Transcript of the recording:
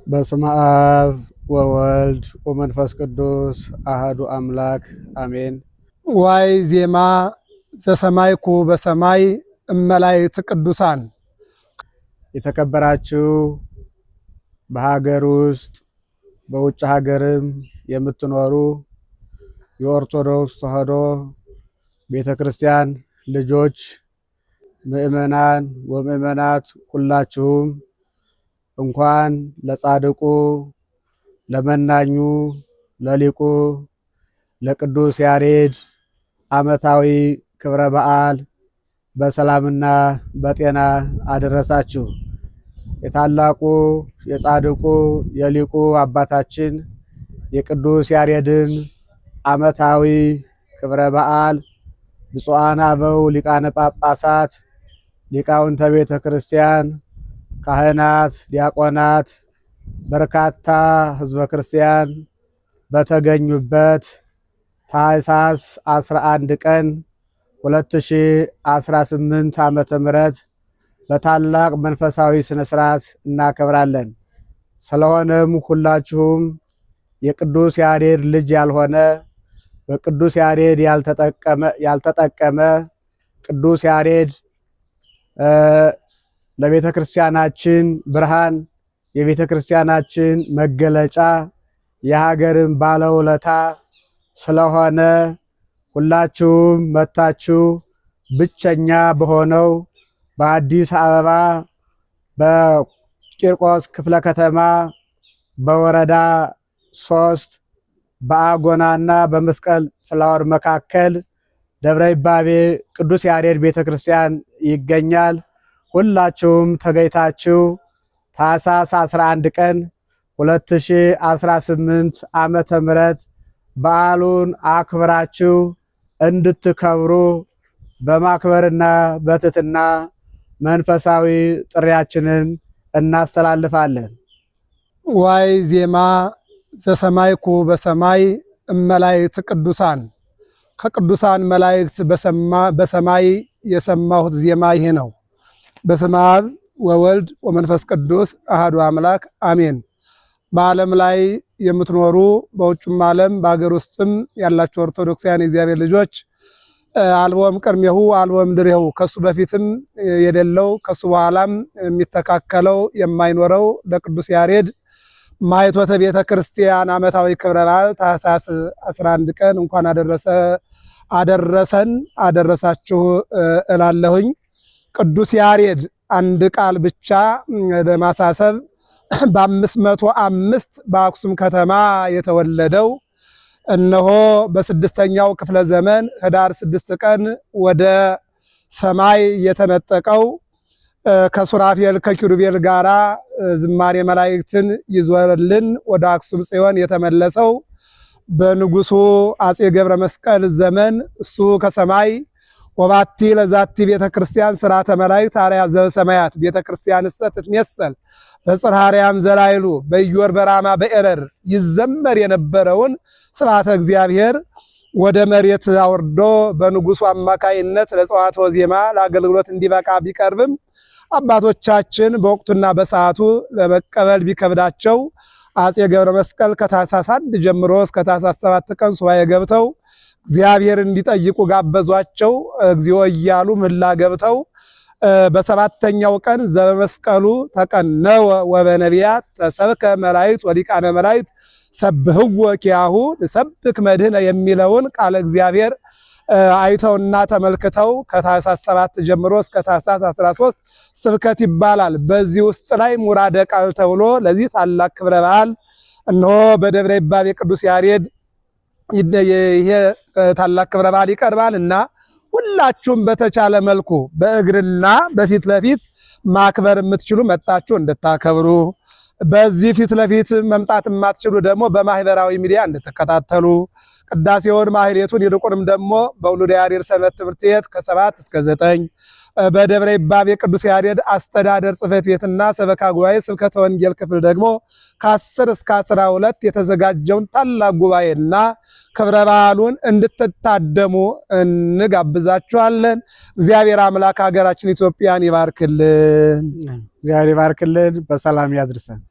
በስመ አብ ወወልድ ወመንፈስ ቅዱስ አሐዱ አምላክ አሜን። ዋይ ዜማ ዘሰማይኩ በሰማይ እመላእክት ቅዱሳን። የተከበራችሁ በሀገር ውስጥ በውጭ ሀገርም የምትኖሩ የኦርቶዶክስ ተዋሕዶ ቤተክርስቲያን ልጆች ምእመናን ወምእመናት ሁላችሁም እንኳን ለጻድቁ ለመናኙ ለሊቁ ለቅዱስ ያሬድ ዓመታዊ ክብረ በዓል በሰላምና በጤና አደረሳችሁ። የታላቁ የጻድቁ የሊቁ አባታችን የቅዱስ ያሬድን ዓመታዊ ክብረ በዓል ብፁዓን አበው ሊቃነ ጳጳሳት፣ ሊቃውንተ ቤተ ክርስቲያን፣ ካህናት፣ ዲያቆናት፣ በርካታ ሕዝበ ክርስቲያን በተገኙበት ታኅሳስ 11 ቀን 2018 ዓመተ ምህረት በታላቅ መንፈሳዊ ስነ ስርዓት እናከብራለን። ስለሆነም ሁላችሁም የቅዱስ ያሬድ ልጅ ያልሆነ በቅዱስ ያሬድ ያልተጠቀመ ቅዱስ ያሬድ ለቤተ ክርስቲያናችን ብርሃን የቤተ ክርስቲያናችን መገለጫ የሀገርን ባለውለታ ስለሆነ ሁላችሁም መታችሁ ብቸኛ በሆነው በአዲስ አበባ በቂርቆስ ክፍለ ከተማ በወረዳ 3 በአጎናና በመስቀል ፍላወር መካከል ደብረ ይባቤ ቅዱስ ያሬድ ቤተክርስቲያን ይገኛል። ሁላችሁም ተገኝታችሁ ታኅሳስ 11 ቀን 2018 ዓመተ ምህረት በዓሉን አክብራችሁ እንድትከብሩ በማክበርና በትህትና መንፈሳዊ ጥሪያችንን እናስተላልፋለን። ዋይ ዜማ ዘሰማይኩ በሰማይ እመላእክት ቅዱሳን። ከቅዱሳን መላእክት በሰማይ የሰማሁት ዜማ ይሄ ነው። በስመ አብ ወወልድ ወመንፈስ ቅዱስ አሐዱ አምላክ አሜን። በዓለም ላይ የምትኖሩ በውጭም ዓለም በሀገር ውስጥም ያላችሁ ኦርቶዶክሳውያን የእግዚአብሔር ልጆች አልቦም ቅድሜሁ አልቦም ድሬሁ፣ ከሱ በፊትም የሌለው ከሱ በኋላም የሚተካከለው የማይኖረው ለቅዱስ ያሬድ ማኅቶተ ቤተ ክርስቲያን ዓመታዊ ክብረ በዓል ታኅሳስ 11 ቀን እንኳን አደረሰን አደረሳችሁ እላለሁኝ። ቅዱስ ያሬድ አንድ ቃል ብቻ ለማሳሰብ በ505 በአክሱም ከተማ የተወለደው እነሆ በ6ኛው ክፍለ ዘመን ህዳር 6 ቀን ወደ ሰማይ የተነጠቀው ከሱራፌል ከኪሩቤል ጋራ ዝማሬ መላእክትን ይዞልን ወደ አክሱም ጽዮን የተመለሰው በንጉሱ አጼ ገብረ መስቀል ዘመን እሱ ከሰማይ ወባቲ ለዛቲ ቤተ ክርስቲያን ስርዓተ መላእክት አርያ ዘበሰማያት ቤተ ክርስቲያን ትትመሰል በጽርሐ አርያም ዘላይሉ በኢዮር በራማ በኤረር ይዘመር የነበረውን ስብሐተ እግዚአብሔር ወደ መሬት አውርዶ በንጉሱ አማካይነት ለጸዋትወ ዜማ ለአገልግሎት እንዲበቃ ቢቀርብም አባቶቻችን በወቅቱና በሰዓቱ ለመቀበል ቢከብዳቸው አጼ ገብረ መስቀል ከታኅሳስ 1 ጀምሮ እስከ ታኅሳስ 7 ቀን ሱባኤ ገብተው እግዚአብሔር እንዲጠይቁ ጋበዟቸው። እግዚኦ እያሉ ምህላ ገብተው በሰባተኛው ቀን ዘበመስቀሉ ተቀነወ ወበነቢያት ተሰብከ መላእክት ወሊቃነ መላእክት ሰብህወ ኪያሁ ንሰብክ መድህነ የሚለውን ቃለ እግዚአብሔር አይተውና ተመልክተው ከታኅሳስ 7 ጀምሮ እስከ ታኅሳስ 13 ስብከት ይባላል። በዚህ ውስጥ ላይ ሙራደ ቃል ተብሎ ለዚህ ታላቅ ክብረ በዓል እነሆ በደብረ ይባቤ ቅዱስ ያሬድ ይሄ ታላቅ ክብረ በዓል ይቀርባል እና ሁላችሁም በተቻለ መልኩ በእግርና በፊት ለፊት ማክበር የምትችሉ መጣችሁ እንድታከብሩ፣ በዚህ ፊት ለፊት መምጣት የማትችሉ ደግሞ በማህበራዊ ሚዲያ እንድትከታተሉ፣ ቅዳሴውን ማህሌቱን ይልቁንም ደግሞ በውሉደ ያሬድ ሰንበት ትምህርት ቤት ከ7 እስከ 9 በደብረ ይባቤ ቅዱስ ያሬድ አስተዳደር ጽሕፈት ቤትና ሰበካ ጉባኤ ስብከተ ወንጌል ክፍል ደግሞ ከ10 እስከ 12 የተዘጋጀውን ታላቅ ጉባኤና ክብረ በዓሉን እንድትታደሙ እንጋብዛችኋለን። እግዚአብሔር አምላክ ሀገራችን ኢትዮጵያን ይባርክልን። እግዚአብሔር ይባርክልን፣ በሰላም ያድርሰን።